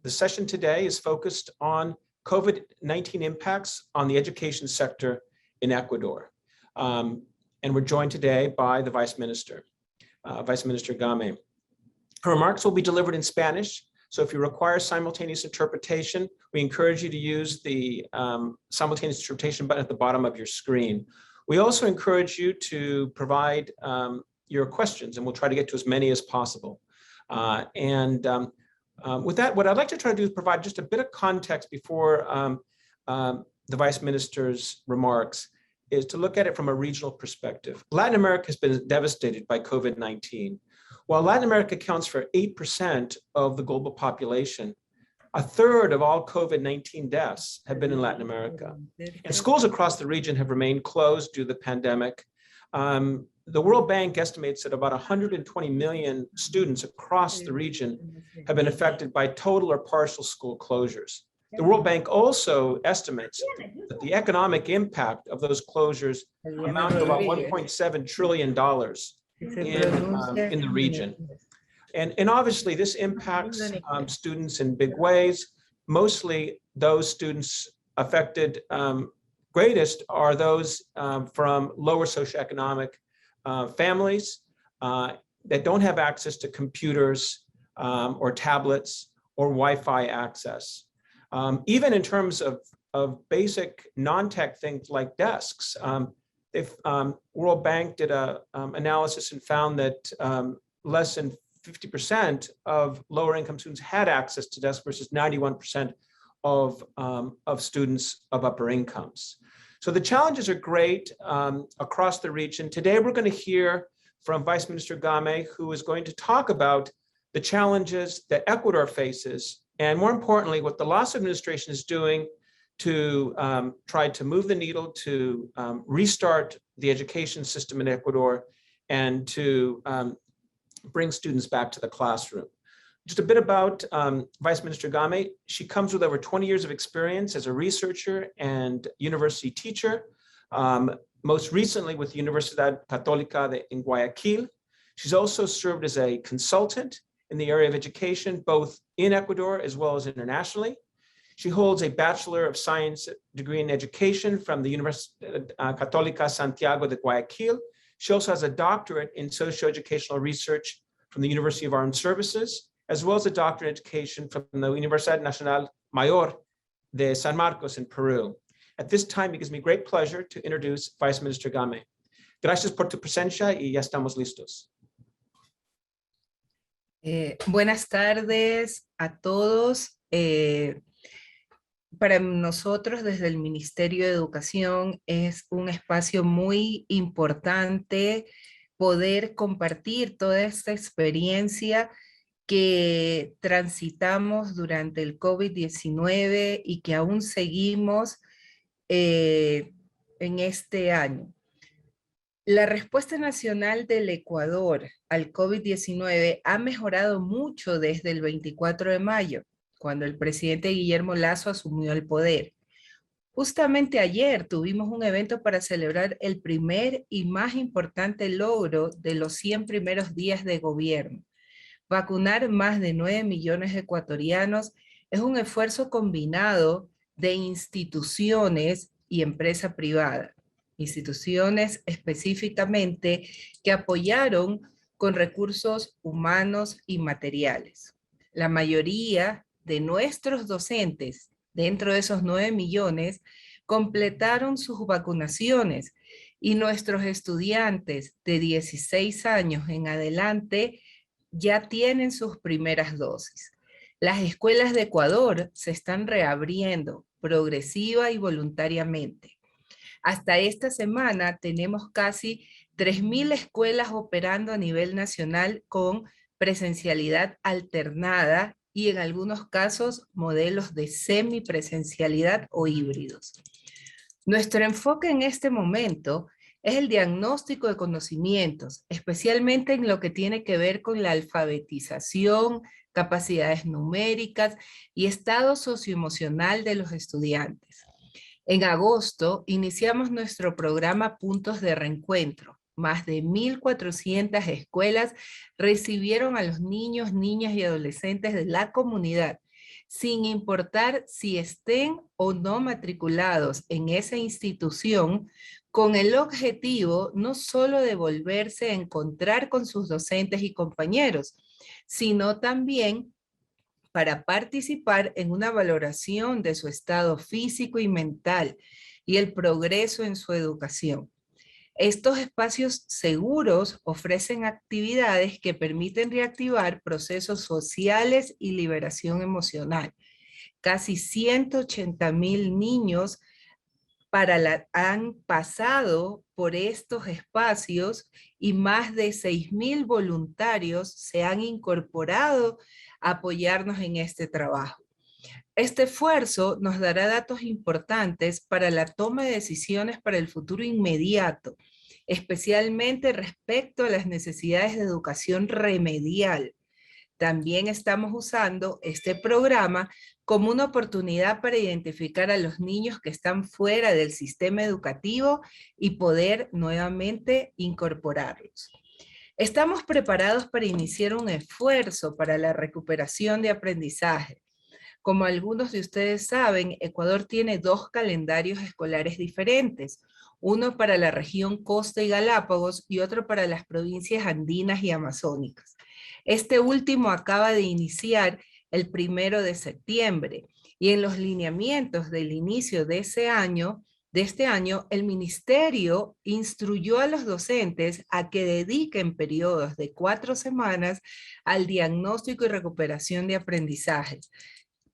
The session today is focused on COVID-19 impacts on the education sector in Ecuador. And we're joined today by the Vice Minister, Vice Minister Game. Her remarks will be delivered in Spanish, so if you require simultaneous interpretation, we encourage you to use the simultaneous interpretation button at the bottom of your screen. We also encourage you to provide your questions, and we'll try to get to as many as possible. With that, what I'd like to try to do is provide just a bit of context before the Vice Minister's remarks, is to look at it from a regional perspective. Latin America has been devastated by COVID-19. While Latin America accounts for 8% of the global population, a third of all COVID-19 deaths have been in Latin America. And schools across the region have remained closed due to the pandemic. The World Bank estimates that about 120 million students across the region have been affected by total or partial school closures. The World Bank also estimates that the economic impact of those closures amount to about $1.7 trillion in the region. And obviously this impacts students in big ways. Mostly those students affected greatest are those from lower socioeconomic families that don't have access to computers or tablets or Wi-Fi access. Even in terms of basic non-tech things like desks, World Bank did a analysis and found that less than 50% of lower income students had access to desks versus 91% of students of upper incomes. So the challenges are great across the region. Today, we're going to hear from Vice Minister Game, who is going to talk about the challenges that Ecuador faces, and more importantly, what the Lasso administration is doing to try to move the needle to restart the education system in Ecuador and to bring students back to the classroom. Just a bit about Vice Minister Game. She comes with over 20 years of experience as a researcher and university teacher, most recently with Universidad Católica in Guayaquil. She's also served as a consultant in the area of education, both in Ecuador as well as internationally. She holds a Bachelor of Science degree in education from the Universidad Católica Santiago de Guayaquil. She also has a doctorate in socio-educational research from the University of Armed Services, as well as a doctorate in education from the Universidad Nacional Mayor de San Marcos in Peru. At this time, it gives me great pleasure to introduce Vice Minister Game. Gracias por tu presencia y ya estamos listos. Buenas tardes a todos. Para nosotros desde el Ministerio de Educación es un espacio muy importante poder compartir toda esta experiencia que transitamos durante el COVID-19 y que aún seguimos en este año. La respuesta nacional del Ecuador al COVID-19 ha mejorado mucho desde el 24 de mayo, cuando el presidente Guillermo Lasso asumió el poder. Justamente ayer tuvimos un evento para celebrar el primer y más importante logro de los 100 primeros días de gobierno. Vacunar más de 9 millones de ecuatorianos es un esfuerzo combinado de instituciones y empresa privada. Instituciones específicamente que apoyaron con recursos humanos y materiales. La mayoría de nuestros docentes, dentro de esos 9 millones, completaron sus vacunaciones y nuestros estudiantes de 16 años en adelante ya tienen sus primeras dosis. Las escuelas de Ecuador se están reabriendo progresiva y voluntariamente. Hasta esta semana tenemos casi 3.000 escuelas operando a nivel nacional con presencialidad alternada y en algunos casos modelos de semipresencialidad o híbridos. Nuestro enfoque en este momento es el diagnóstico de conocimientos, especialmente en lo que tiene que ver con la alfabetización, capacidades numéricas y estado socioemocional de los estudiantes. En agosto iniciamos nuestro programa Puntos de Reencuentro. Más de 1.400 escuelas recibieron a los niños, niñas y adolescentes de la comunidad, sin importar si estén o no matriculados en esa institución, con el objetivo no solo de volverse a encontrar con sus docentes y compañeros, sino también para participar en una valoración de su estado físico y mental y el progreso en su educación. Estos espacios seguros ofrecen actividades que permiten reactivar procesos sociales y liberación emocional. Casi 180,000 niños han pasado por estos espacios y más de 6,000 voluntarios se han incorporado a apoyarnos en este trabajo. Este esfuerzo nos dará datos importantes para la toma de decisiones para el futuro inmediato, especialmente respecto a las necesidades de educación remedial. También estamos usando este programa como una oportunidad para identificar a los niños que están fuera del sistema educativo y poder nuevamente incorporarlos. Estamos preparados para iniciar un esfuerzo para la recuperación de aprendizaje. Como algunos de ustedes saben, Ecuador tiene 2 calendarios escolares diferentes, uno para la región Costa y Galápagos y otro para las provincias andinas y amazónicas. Este último acaba de iniciar el 1 de septiembre y en los lineamientos del inicio de este año, el Ministerio instruyó a los docentes a que dediquen periodos de 4 semanas al diagnóstico y recuperación de aprendizaje.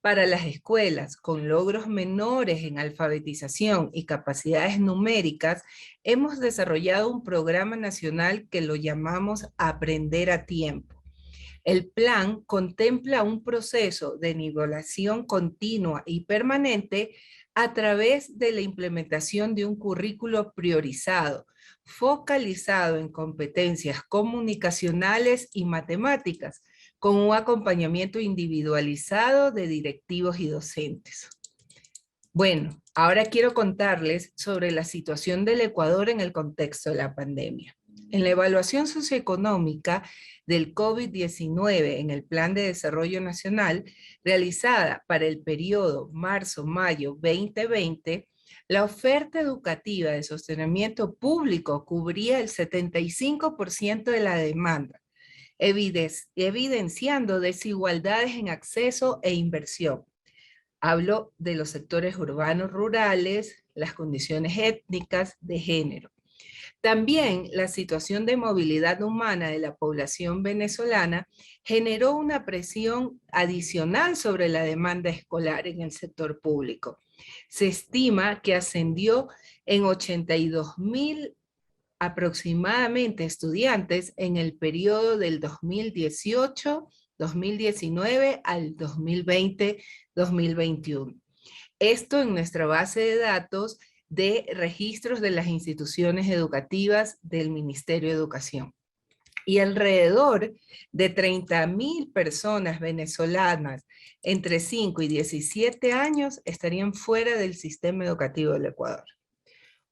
Para las escuelas con logros menores en alfabetización y capacidades numéricas, hemos desarrollado un programa nacional que lo llamamos Aprender a Tiempo. El plan contempla un proceso de nivelación continua y permanente a través de la implementación de un currículo priorizado, focalizado en competencias comunicacionales y matemáticas, con un acompañamiento individualizado de directivos y docentes. Bueno, ahora quiero contarles sobre la situación del Ecuador en el contexto de la pandemia. En la evaluación socioeconómica del COVID-19 en el Plan de Desarrollo Nacional, realizada para el periodo marzo-mayo 2020, la oferta educativa de sostenimiento público cubría el 75% de la demanda, evidenciando desigualdades en acceso e inversión. Hablo de los sectores urbanos, rurales, las condiciones étnicas, de género. También la situación de movilidad humana de la población venezolana generó una presión adicional sobre la demanda escolar en el sector público. Se estima que ascendió en 82,000 aproximadamente estudiantes en el periodo del 2018, 2019 al 2020-2021. Esto en nuestra base de datos de registros de las instituciones educativas del Ministerio de Educación. Y alrededor de 30,000 personas venezolanas entre 5 y 17 años estarían fuera del sistema educativo del Ecuador.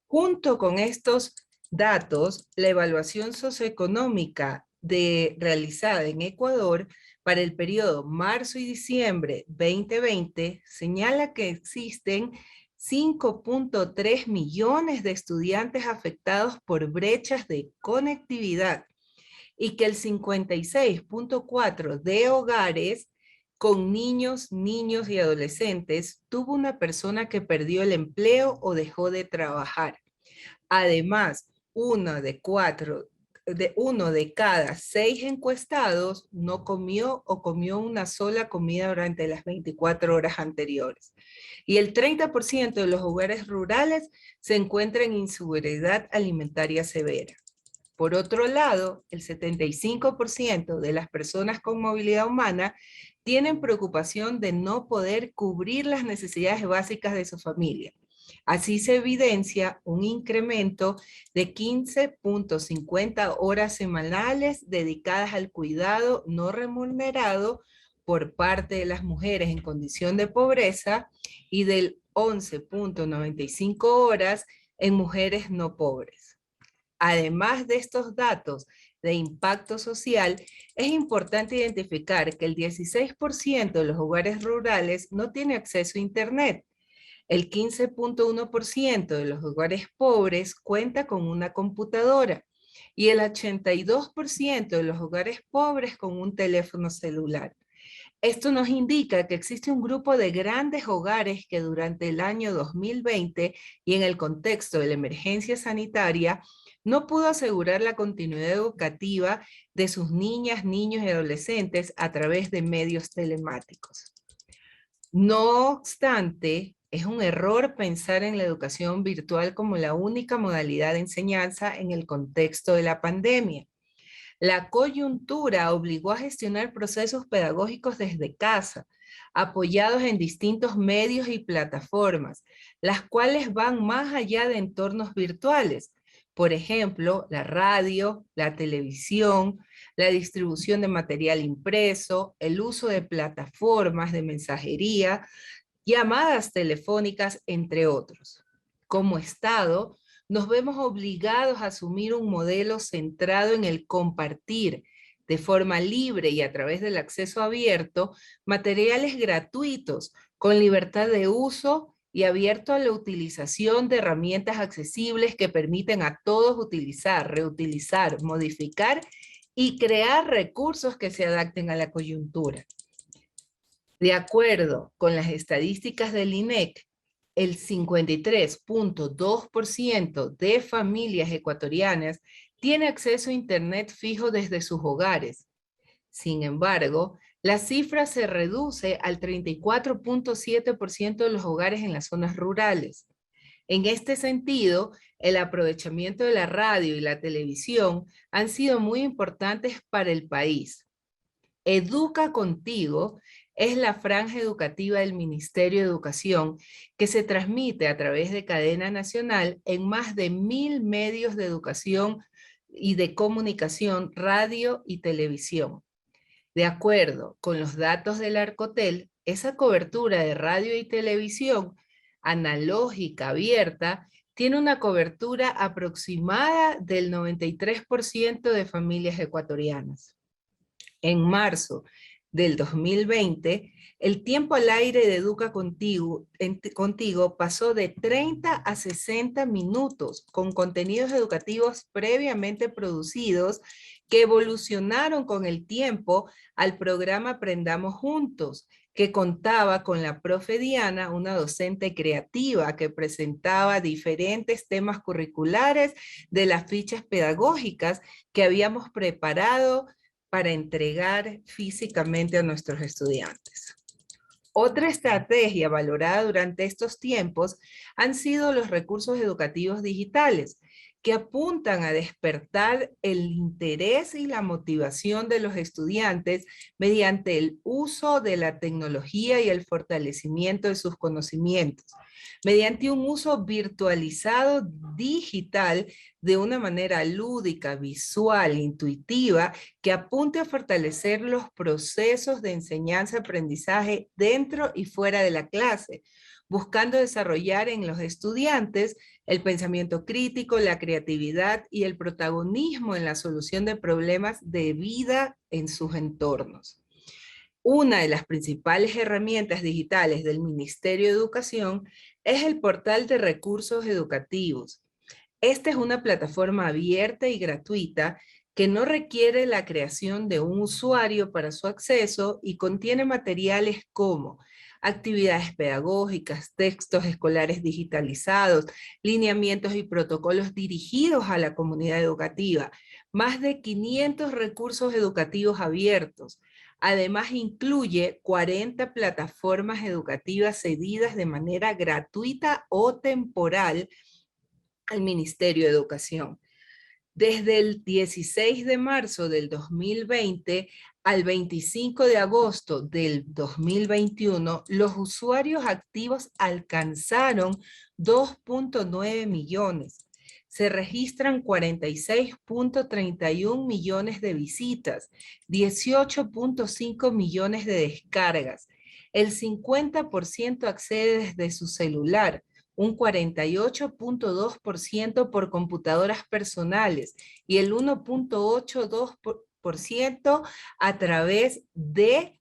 Junto con estos datos, la evaluación socioeconómica realizada en Ecuador para el periodo marzo y diciembre 2020 señala que existen 5.3 millones de estudiantes afectados por brechas de conectividad y que el 56.4% de hogares con niños y adolescentes tuvo una persona que perdió el empleo o dejó de trabajar. Además, uno de cada 6 encuestados no comió o comió una sola comida durante las 24 horas anteriores. Y el 30% de los hogares rurales se encuentra en inseguridad alimentaria severa. Por otro lado, el 75% de las personas con movilidad humana tienen preocupación de no poder cubrir las necesidades básicas de su familia. Así se evidencia un incremento de 15.50 horas semanales dedicadas al cuidado no remunerado por parte de las mujeres en condición de pobreza y del 11.95 horas en mujeres no pobres. Además de estos datos de impacto social, es importante identificar que el 16% de los hogares rurales no tiene acceso a Internet. El 15.1% de los hogares pobres cuenta con una computadora y el 82% de los hogares pobres con un teléfono celular. Esto nos indica que existe un grupo de grandes hogares que durante el año 2020 y en el contexto de la emergencia sanitaria no pudo asegurar la continuidad educativa de sus niñas, niños y adolescentes a través de medios telemáticos. No obstante, es un error pensar en la educación virtual como la única modalidad de enseñanza en el contexto de la pandemia. La coyuntura obligó a gestionar procesos pedagógicos desde casa, apoyados en distintos medios y plataformas, las cuales van más allá de entornos virtuales. Por ejemplo, la radio, la televisión, la distribución de material impreso, el uso de plataformas de mensajería, llamadas telefónicas, entre otros. Como Estado, nos vemos obligados a asumir un modelo centrado en el compartir de forma libre y a través del acceso abierto materiales gratuitos con libertad de uso y abierto a la utilización de herramientas accesibles que permiten a todos utilizar, reutilizar, modificar y crear recursos que se adapten a la coyuntura. De acuerdo con las estadísticas del INEC, el 53.2% de familias ecuatorianas tiene acceso a Internet fijo desde sus hogares. Sin embargo, la cifra se reduce al 34.7% de los hogares en las zonas rurales. En este sentido, el aprovechamiento de la radio y la televisión han sido muy importantes para el país. Educa Contigo es la franja educativa del Ministerio de Educación que se transmite a través de cadena nacional en más de 1000 medios de educación y de comunicación, radio y televisión. De acuerdo con los datos del Arcotel, esa cobertura de radio y televisión analógica abierta tiene una cobertura aproximada del 93% de familias ecuatorianas. En marzo del 2020, el tiempo al aire de Educa Contigo pasó de 30 a 60 minutos con contenidos educativos previamente producidos que evolucionaron con el tiempo al programa Aprendamos Juntos, que contaba con la profe Diana, una docente creativa que presentaba diferentes temas curriculares de las fichas pedagógicas que habíamos preparado para entregar físicamente a nuestros estudiantes. Otra estrategia valorada durante estos tiempos han sido los recursos educativos digitales, que apuntan a despertar el interés y la motivación de los estudiantes mediante el uso de la tecnología y el fortalecimiento de sus conocimientos, mediante un uso virtualizado digital de una manera lúdica, visual, intuitiva, que apunte a fortalecer los procesos de enseñanza-aprendizaje dentro y fuera de la clase, buscando desarrollar en los estudiantes el pensamiento crítico, la creatividad y el protagonismo en la solución de problemas de vida en sus entornos. Una de las principales herramientas digitales del Ministerio de Educación es el portal de recursos educativos. Esta es una plataforma abierta y gratuita que no requiere la creación de un usuario para su acceso y contiene materiales como actividades pedagógicas, textos escolares digitalizados, lineamientos y protocolos dirigidos a la comunidad educativa, más de 500 recursos educativos abiertos. Además, incluye 40 plataformas educativas cedidas de manera gratuita o temporal al Ministerio de Educación. Desde el 16 de marzo del 2020 al 25 de agosto del 2021, los usuarios activos alcanzaron 2.9 millones. Se registran 46.31 millones de visitas, 18.5 millones de descargas. El 50% accede desde su celular, un 48.2% por computadoras personales y el 1.82% a través de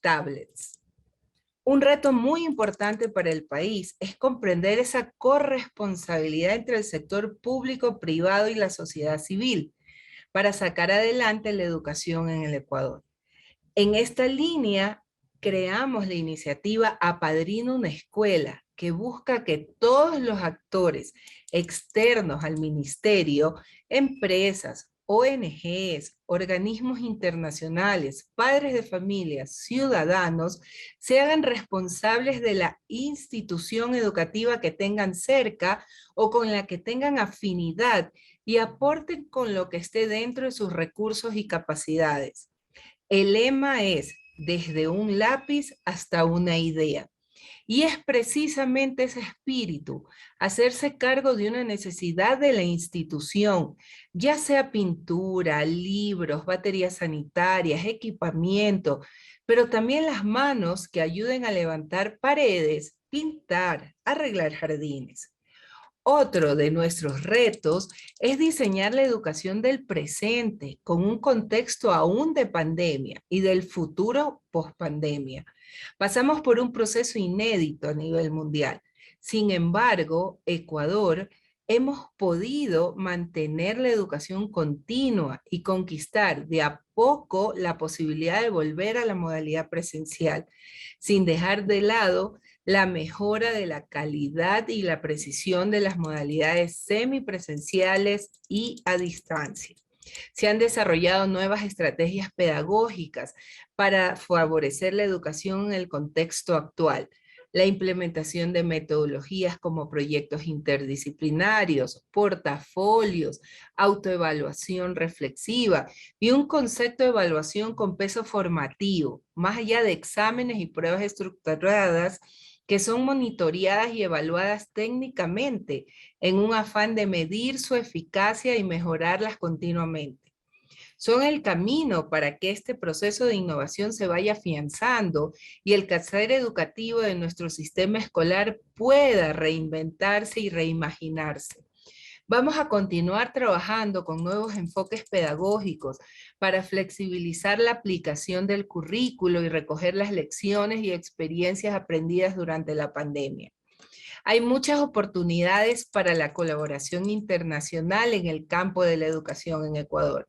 tablets. Un reto muy importante para el país es comprender esa corresponsabilidad entre el sector público, privado y la sociedad civil para sacar adelante la educación en el Ecuador. En esta línea, creamos la iniciativa Apadrina una Escuela, que busca que todos los actores externos al ministerio, empresas, ONGs, organismos internacionales, padres de familias, ciudadanos, se hagan responsables de la institución educativa que tengan cerca o con la que tengan afinidad y aporten con lo que esté dentro de sus recursos y capacidades. El lema es desde un lápiz hasta una idea. Y es precisamente ese espíritu, hacerse cargo de una necesidad de la institución, ya sea pintura, libros, baterías sanitarias, equipamiento, pero también las manos que ayuden a levantar paredes, pintar, arreglar jardines. Otro de nuestros retos es diseñar la educación del presente con un contexto aún de pandemia y del futuro post-pandemia. Pasamos por un proceso inédito a nivel mundial. Sin embargo, Ecuador hemos podido mantener la educación continua y conquistar de a poco la posibilidad de volver a la modalidad presencial, sin dejar de lado la mejora de la calidad y la precisión de las modalidades semipresenciales y a distancia. Se han desarrollado nuevas estrategias pedagógicas para favorecer la educación en el contexto actual. La implementación de metodologías como proyectos interdisciplinarios, portafolios, autoevaluación reflexiva y un concepto de evaluación con peso formativo, más allá de exámenes y pruebas estructuradas que son monitoreadas y evaluadas técnicamente en un afán de medir su eficacia y mejorarlas continuamente. Son el camino para que este proceso de innovación se vaya afianzando y el quehacer educativo de nuestro sistema escolar pueda reinventarse y reimaginarse. Vamos a continuar trabajando con nuevos enfoques pedagógicos para flexibilizar la aplicación del currículo y recoger las lecciones y experiencias aprendidas durante la pandemia. Hay muchas oportunidades para la colaboración internacional en el campo de la educación en Ecuador.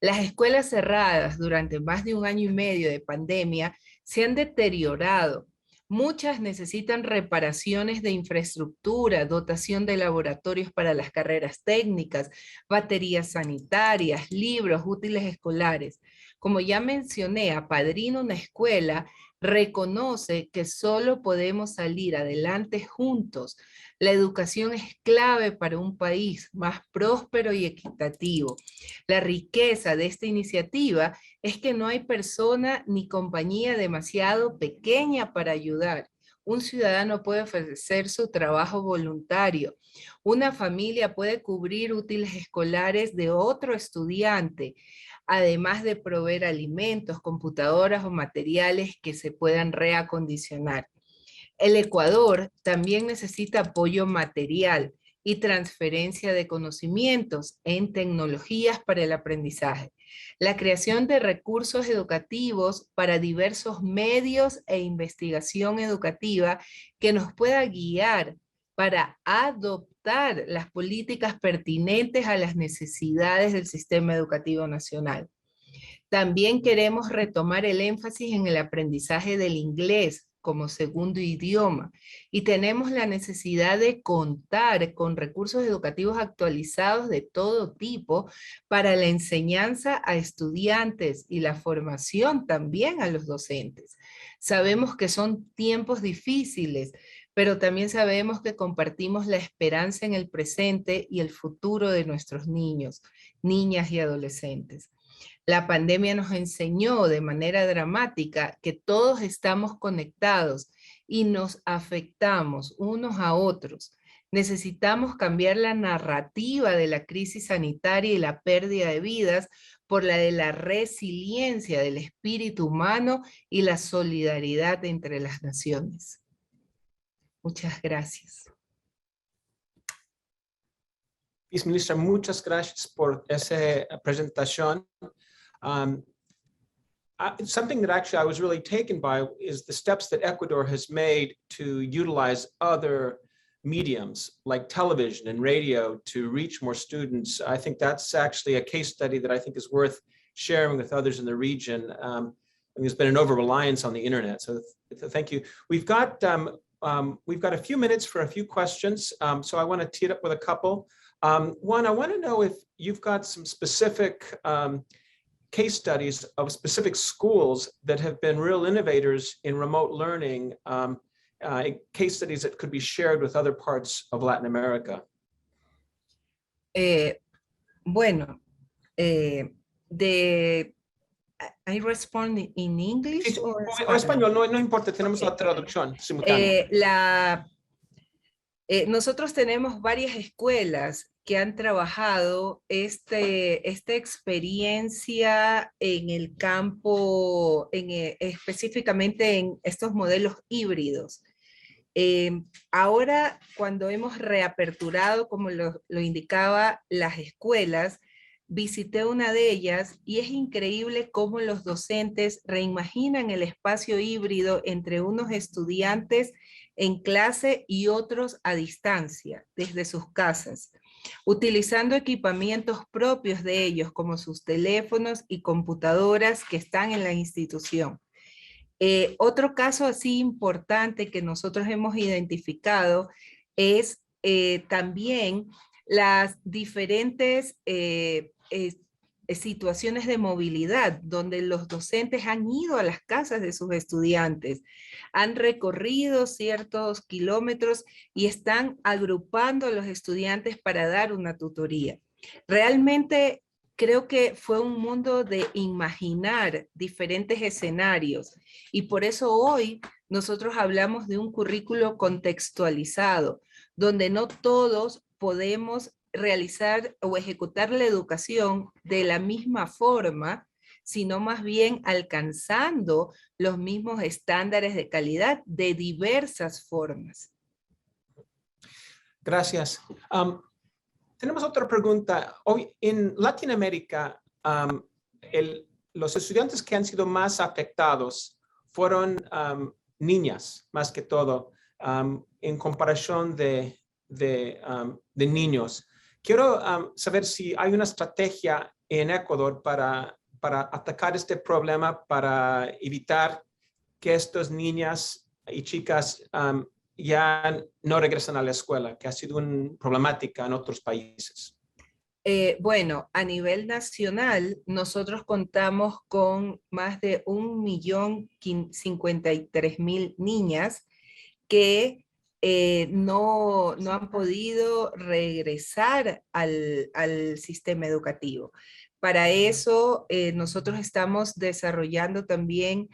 Las escuelas cerradas durante más de un año y medio de pandemia se han deteriorado. Muchas necesitan reparaciones de infraestructura, dotación de laboratorios para las carreras técnicas, baterías sanitarias, libros, útiles escolares. Como ya mencioné, Apadrina una Escuela reconoce que solo podemos salir adelante juntos. La educación es clave para un país más próspero y equitativo. La riqueza de esta iniciativa es que no hay persona ni compañía demasiado pequeña para ayudar. Un ciudadano puede ofrecer su trabajo voluntario. Una familia puede cubrir útiles escolares de otro estudiante, además de proveer alimentos, computadoras o materiales que se puedan reacondicionar. El Ecuador también necesita apoyo material y transferencia de conocimientos en tecnologías para el aprendizaje. La creación de recursos educativos para diversos medios e investigación educativa que nos pueda guiar para adoptar las políticas pertinentes a las necesidades del sistema educativo nacional. También queremos retomar el énfasis en el aprendizaje del inglés como segundo idioma y tenemos la necesidad de contar con recursos educativos actualizados de todo tipo para la enseñanza a estudiantes y la formación también a los docentes. Sabemos que son tiempos difíciles, pero también sabemos que compartimos la esperanza en el presente y el futuro de nuestros niños, niñas y adolescentes. La pandemia nos enseñó de manera dramática que todos estamos conectados y nos afectamos unos a otros. Necesitamos cambiar la narrativa de la crisis sanitaria y la pérdida de vidas por la de la resiliencia del espíritu humano y la solidaridad entre las naciones. Muchas gracias. Vice Ministra, muchas gracias por esa presentación. Something that actually I was really taken by is the steps that Ecuador has made to utilize other mediums like television and radio to reach more students. I think that's actually a case study that I think is worth sharing with others in the region. There's been an over-reliance on the internet, so thank you. We've got a few minutes for a few questions, so I want to tee it up with a couple. One, I want to know if you've got some specific case studies of specific schools that have been real innovators in remote learning, case studies that could be shared with other parts of Latin America. Bueno, I respond in English Sí, or o español, no importa, tenemos la traducción simultánea. Nosotros tenemos varias escuelas que han trabajado esta experiencia en el campo, específicamente en estos modelos híbridos. Ahora, cuando hemos reaperturado, como lo indicaba, las escuelas, visité una de ellas y es increíble cómo los docentes reimaginan el espacio híbrido entre unos estudiantes en clase y otros a distancia, desde sus casas, utilizando equipamientos propios de ellos, como sus teléfonos y computadoras que están en la institución. Otro caso así importante que nosotros hemos identificado es también las diferentes situaciones de movilidad, donde los docentes han ido a las casas de sus estudiantes, han recorrido ciertos kilómetros y están agrupando a los estudiantes para dar una tutoría. Realmente creo que fue un mundo de imaginar diferentes escenarios y por eso hoy nosotros hablamos de un currículo contextualizado, donde no todos podemos realizar o ejecutar la educación de la misma forma, sino más bien alcanzando los mismos estándares de calidad de diversas formas. Gracias. Tenemos otra pregunta. Hoy en Latinoamérica, los estudiantes que han sido más afectados fueron niñas, más que todo, en comparación de niños. Quiero saber si hay una estrategia en Ecuador para atacar este problema, para evitar que estas niñas y chicas ya no regresan a la escuela, que ha sido una problemática en otros países. Bueno, a nivel nacional, nosotros contamos con más de 1.053.000 niñas que no han podido regresar al sistema educativo. Para eso, nosotros estamos desarrollando también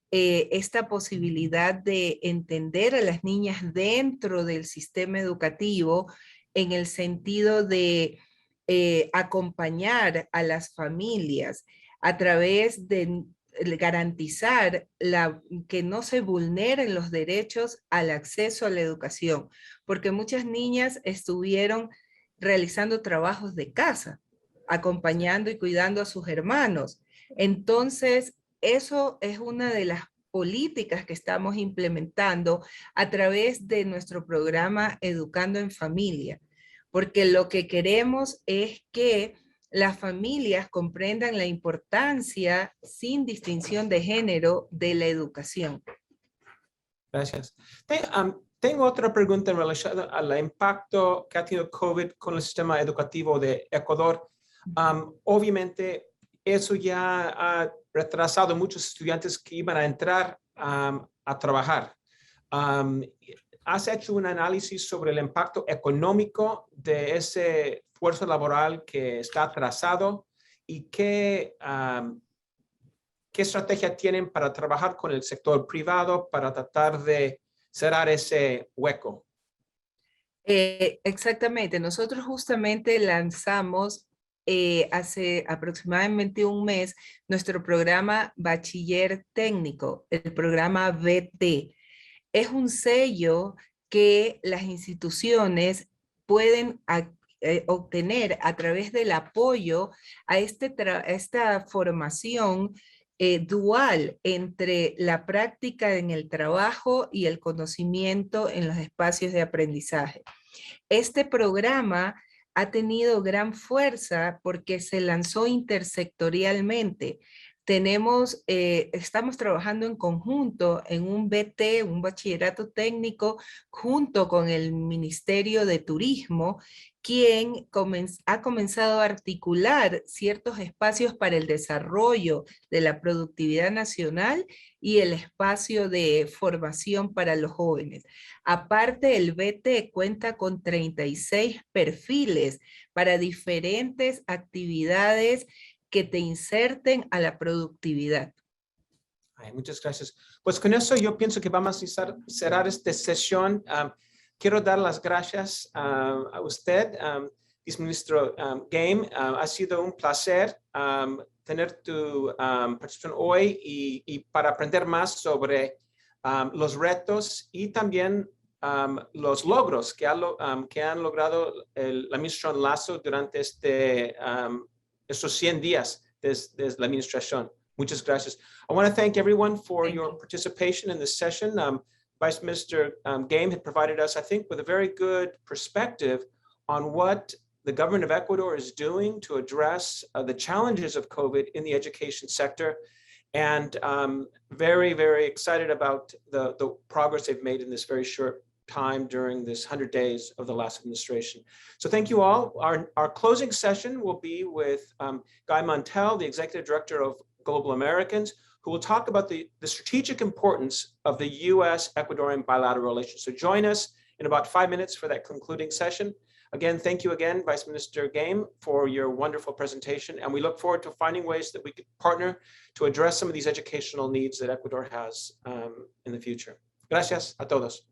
esta posibilidad de entender a las niñas dentro del sistema educativo en el sentido de acompañar a las familias a través de garantizar que no se vulneren los derechos al acceso a la educación, porque muchas niñas estuvieron realizando trabajos de casa, acompañando y cuidando a sus hermanos. Entonces, eso es una de las políticas que estamos implementando a través de nuestro programa Educando en Familia, porque lo que queremos es que las familias comprendan la importancia sin distinción de género de la educación. Gracias. Tengo otra pregunta en relación al impacto que ha tenido COVID con el sistema educativo de Ecuador. Obviamente, eso ya ha retrasado a muchos estudiantes que iban a entrar a trabajar. ¿Has hecho un análisis sobre el impacto económico de ese esfuerzo laboral que está atrasado y qué estrategia tienen para trabajar con el sector privado para tratar de cerrar ese hueco? Exactamente, nosotros justamente lanzamos hace aproximadamente un mes nuestro programa Bachiller Técnico, el programa BT. Es un sello que las instituciones pueden obtener a través del apoyo a esta formación dual entre la práctica en el trabajo y el conocimiento en los espacios de aprendizaje. Este programa ha tenido gran fuerza porque se lanzó intersectorialmente. Estamos trabajando en conjunto en un BT, un bachillerato técnico, junto con el Ministerio de Turismo, quien ha comenzado a articular ciertos espacios para el desarrollo de la productividad nacional y el espacio de formación para los jóvenes. Aparte, el BT cuenta con 36 perfiles para diferentes actividades que te inserten a la productividad. Ay, muchas gracias. Pues con eso yo pienso que vamos a cerrar esta sesión. Quiero dar las gracias a usted, viceministro Game. Ha sido un placer tener tu participación hoy y para aprender más sobre los retos y también los logros que han logrado la administración Lasso durante estos 100 días desde la administración. Muchas gracias. I want to thank everyone for your participation in this session. Vice Minister Game had provided us, I think, with a very good perspective on what the government of Ecuador is doing to address the challenges of COVID in the education sector. And very, very excited about the progress they've made in this very short time during this 100 days of the last administration. So thank you all. Our closing session will be with Guy Montel, the Executive Director of Global Americans, who will talk about the strategic importance of the US-Ecuadorian bilateral relations. So join us in about 5 minutes for that concluding session. Again, thank you again, Vice Minister Game, for your wonderful presentation. And we look forward to finding ways that we could partner to address some of these educational needs that Ecuador has in the future. Gracias a todos.